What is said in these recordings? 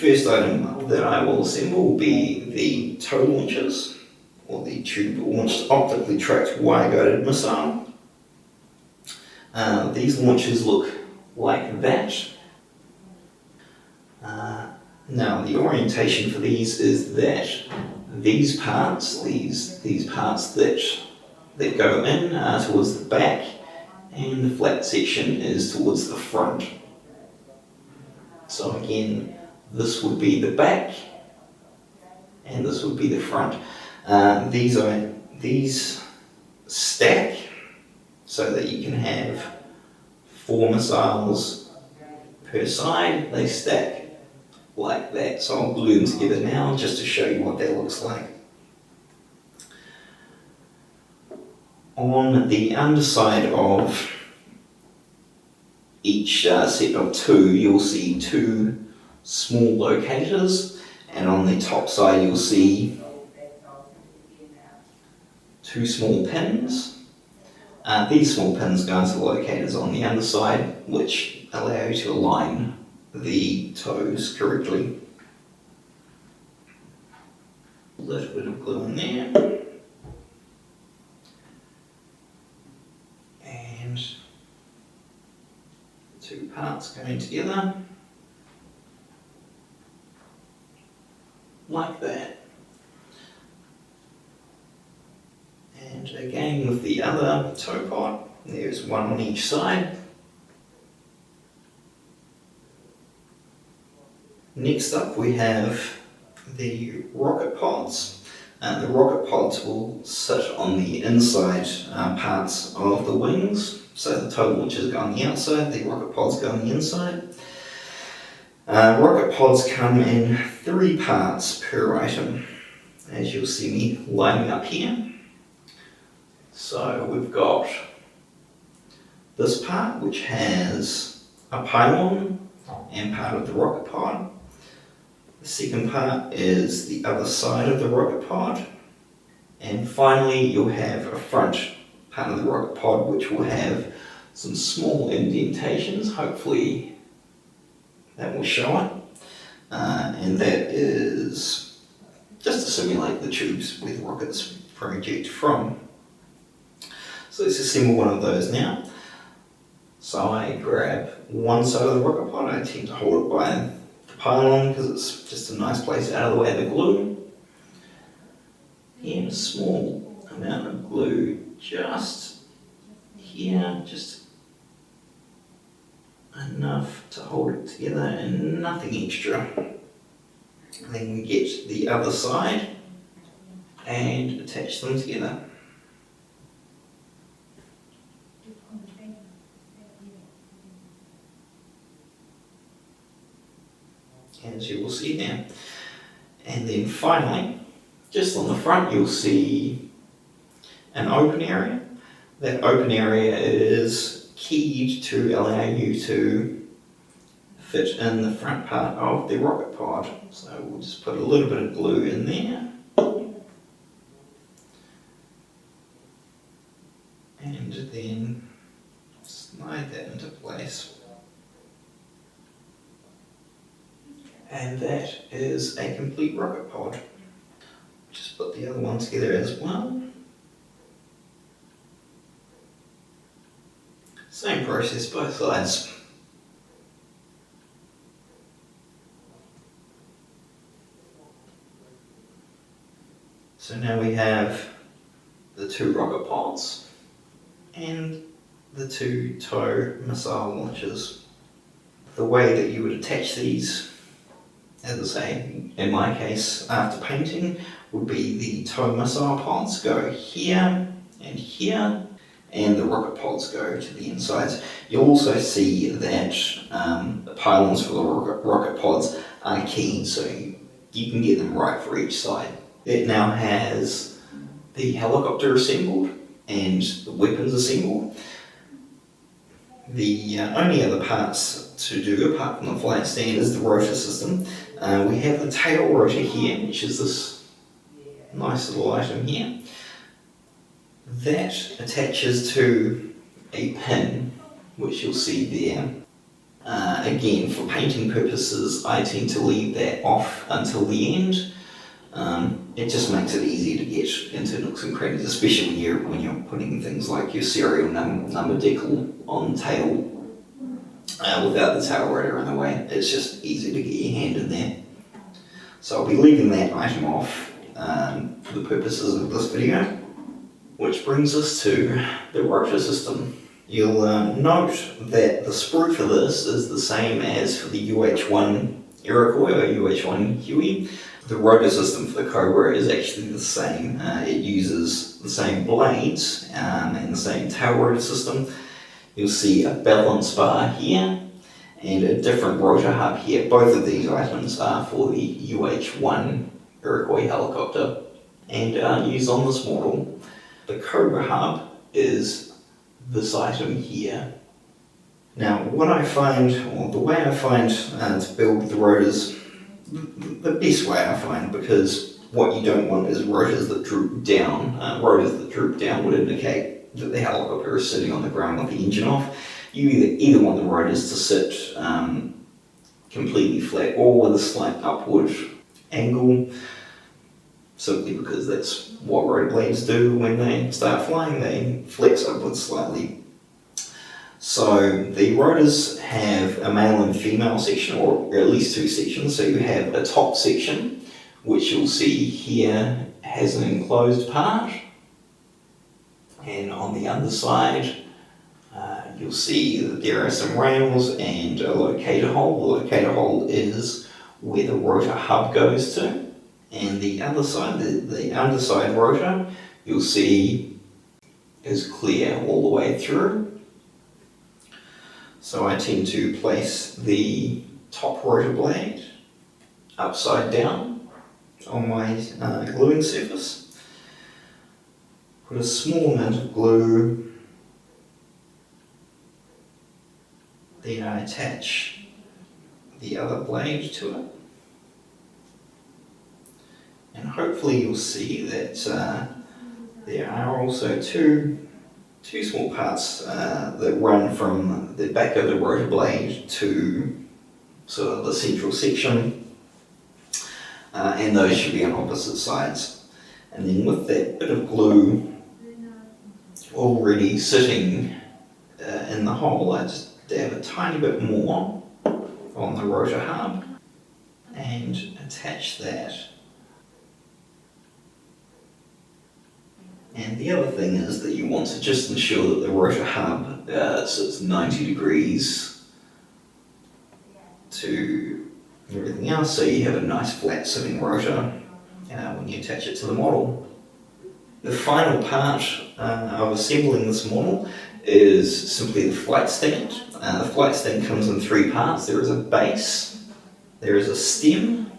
first item that I will assemble will be the tow launchers, or the tube-launched optically tracked wire-guided missile. These launchers look like that. Now the orientation for these is that these parts, these parts that go in are towards the back, and the flat section is towards the front. So again, this would be the back, and this would be the front. These stack so that you can have 4 missiles per side. They stack like that. So I'll glue them together now just to show you what that looks like. On the underside of each set of 2, you'll see 2 small locators, and on the top side you'll see 2 small pins. These small pins go into locators on the underside, which allow you to align the toes correctly. A little bit of glue in there. And 2 parts going together. Like that. And again with the other toe pod, there's 1 on each side. Next up we have the rocket pods. The rocket pods will sit on the inside parts of the wings. So the tow launchers go on the outside, the rocket pods go on the inside. Rocket pods come in 3 parts per item, as you'll see me lining up here. So we've got this part, which has a pylon and part of the rocket pod. The second part is the other side of the rocket pod. And finally you'll have a front part of the rocket pod, which will have some small indentations. Hopefully that will show it. And that is just to simulate the tubes where the rockets project from. So let's assemble one of those now. So I grab one side of the rocket pod. I tend to hold it by the pylon because it's just a nice place out of the way of the glue. And a small amount of glue just here, just enough to hold it together and nothing extra. Then we get the other side and attach them together. As you will see now. And then finally, just on the front you'll see an open area. That open area is keyed to allow you to fit in the front part of the rocket pod. So we'll just put a little bit of glue in there. And then slide that into place. And that is a complete rocket pod. Just put the other one together as well. Same process both sides. So now we have the 2 rocket pods and the 2 tow missile launchers. The way that you would attach these, as I say, in my case, after painting, would be the tow missile pods go here and here, and the rocket pods go to the insides. You'll also see that the pylons for the rocket pods are keyed, so you can get them right for each side. It now has the helicopter assembled and the weapons assembled. The only other parts to do apart from the flight stand is the rotor system. We have the tail rotor here, which is this nice little item here. That attaches to a pin, which you'll see there. Again, for painting purposes, I tend to leave that off until the end. It just makes it easier to get into nooks and crannies, especially when you're putting things like your serial number decal on the tail without the tail rotor in the way. It's just easy to get your hand in there. So I'll be leaving that item off for the purposes of this video, which brings us to the rotor system. You'll note that the sprue for this is the same as for the AH-1 Iroquois or AH-1 Huey. The rotor system for the Cobra is actually the same. It uses the same blades and the same tail rotor system. You'll see a balance bar here and a different rotor hub here. Both of these items are for the AH-1 Iroquois helicopter and are used on this model. The Cobra hub is this item here. Now, what I find, or the way I find to build the rotors, the best way I find, because what you don't want is rotors that droop down. Rotors that droop down would indicate that the helicopter is sitting on the ground with the engine off. You either want the rotors to sit completely flat or with a slight upward angle, simply because that's what rotor blades do when they start flying. They flex upwards slightly. So the rotors have a male and female section, or at least two sections. So you have a top section, which you'll see here has an enclosed part, and on the underside you'll see that there are some rails and a locator hole. The locator hole is where the rotor hub goes to. And the other side, the underside rotor, you'll see is clear all the way through. So I tend to place the top rotor blade upside down on my gluing surface. Put a small amount of glue. Then I attach the other blade to it. And hopefully you'll see that there are also two small parts that run from the back of the rotor blade to sort of the central section, and those should be on opposite sides. And then with that bit of glue already sitting in the hole, I just dab a tiny bit more on the rotor hub and attach that. And the other thing is that you want to just ensure that the rotor hub sits 90 degrees to everything else, so you have a nice flat sitting rotor when you attach it to the model. The final part of assembling this model is simply the flight stand. The flight stand comes in three parts. There is a base, there is a stem,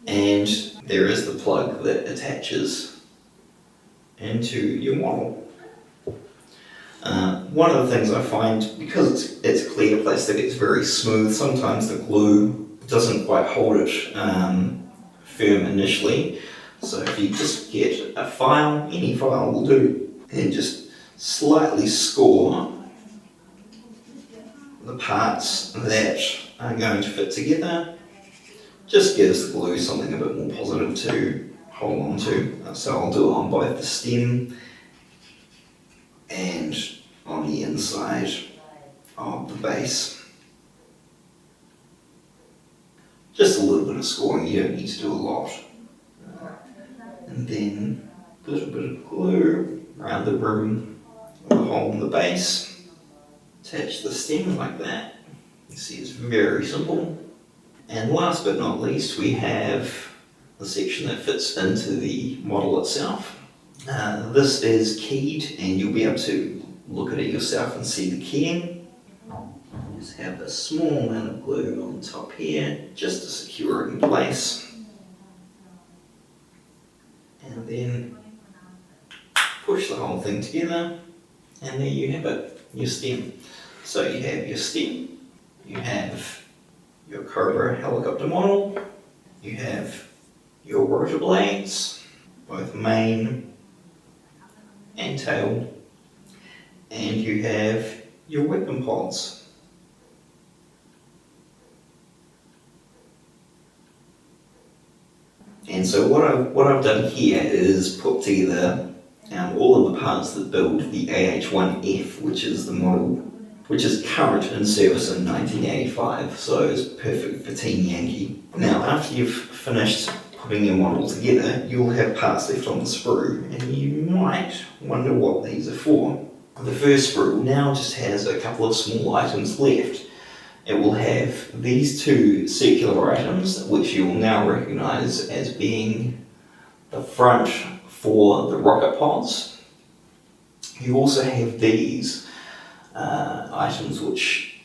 and there is the plug that attaches into your model. One of the things I find, because it's clear plastic, it's very smooth. Sometimes the glue doesn't quite hold it firm initially. So if you just get a file, any file will do, and just slightly score the parts that are going to fit together, just gives the glue something a bit more positive to hold on to. So I'll do it on both the stem and on the inside of the base. Just a little bit of scoring, you don't need to do a lot. And then a little bit of glue around the rim of the hole in the base. Attach the stem like that. You see it's very simple. And last but not least, we have the section that fits into the model itself. This is keyed, and you'll be able to look at it yourself and see the keying. Just have a small amount of glue on top here, just to secure it in place. And then push the whole thing together, and there you have it, your stem. So you have your stem, you have your Cobra helicopter model, you have your rotor blades, both main and tail, and you have your weapon pods. And so what I've done here is put together all of the parts that build the AH-1F, which is the model which is current in service in 1985, so it's perfect for Team Yankee. Now, after you've finished putting your model together, you'll have parts left on the sprue, and you might wonder what these are for. The first sprue now just has a couple of small items left. It will have these two circular items, which you will now recognise as being the front for the rocket pods. You also have these items which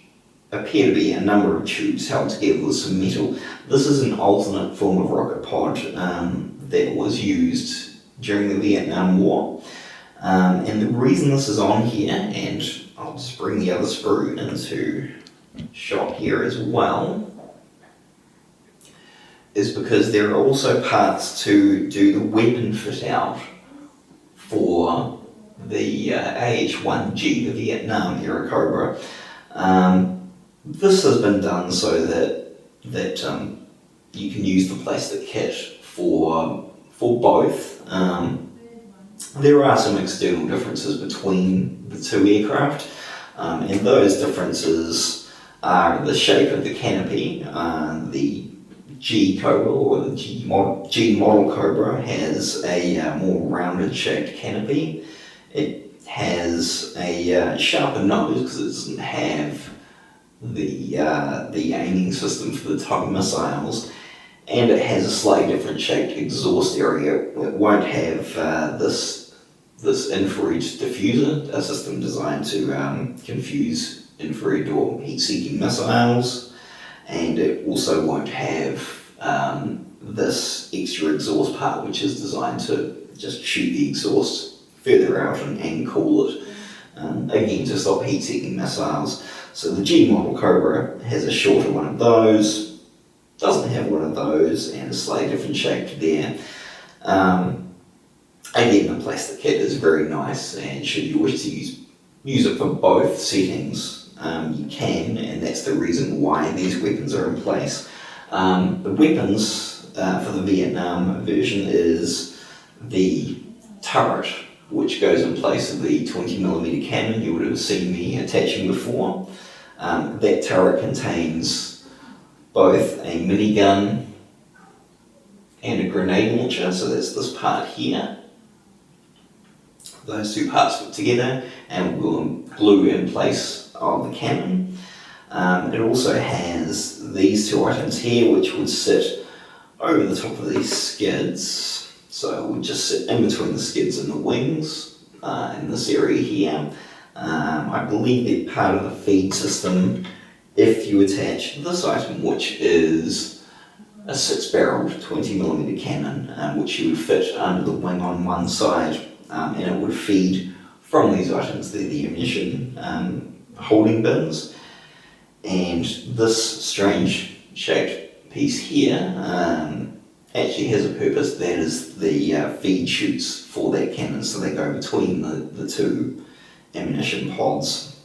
appear to be a number of tubes held together with some metal. This is an alternate form of rocket pod that was used during the Vietnam War. And the reason this is on here, and I'll just bring the other sprue into shot here as well, is because there are also parts to do the weapon fit out for the AH-1G, the Vietnam era Cobra. This has been done so that you can use the plastic kit for both. There are some external differences between the two aircraft, and those differences are the shape of the canopy. The G Cobra, or the G model Cobra, has a more rounded shaped canopy. It has a sharper nose because it doesn't have the aiming system for the type of missiles, and it has a slightly different shaped exhaust area. It won't have this infrared diffuser, a system designed to confuse infrared or heat-seeking missiles, and it also won't have this extra exhaust part, which is designed to just shoot the exhaust further out and cool it, again to stop heat-seeking missiles. So the G model Cobra has a shorter one of those, doesn't have one of those, and a slightly different shape there. Again, the plastic kit is very nice, and should you wish to use it for both settings, you can, and that's the reason why these weapons are in place. The weapons for the Vietnam version is the turret, which goes in place of the 20mm cannon you would have seen me attaching before. That turret contains both a minigun and a grenade launcher, so that's this part here. Those two parts put together and we'll glue in place of the cannon. It also has these two items here, which would sit over the top of these skids. So it would just sit in between the skids and the wings in this area here. I believe they're part of the feed system if you attach this item, which is a 6-barreled 20mm cannon, which you would fit under the wing on one side, and it would feed from these items. They're the ammunition holding bins. And this strange shaped piece here actually has a purpose. That is the feed chutes for that cannon, so they go between the two ammunition pods,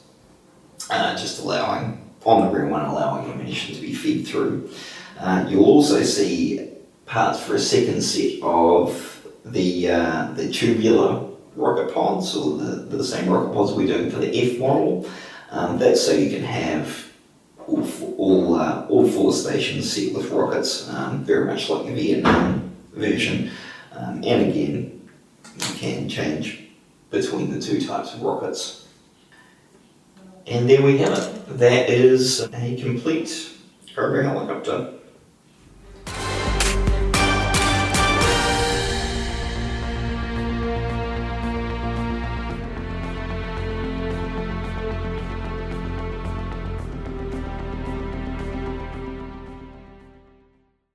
just allowing, on the rear one, allowing ammunition to be fed through. You'll also see parts for a second set of the tubular rocket pods, or the same rocket pods we're doing for the F model. That's so you can have all four stations set with rockets, very much like the Vietnam version. And again, you can change between the two types of rockets. And there we have it. That is a complete Cobra helicopter.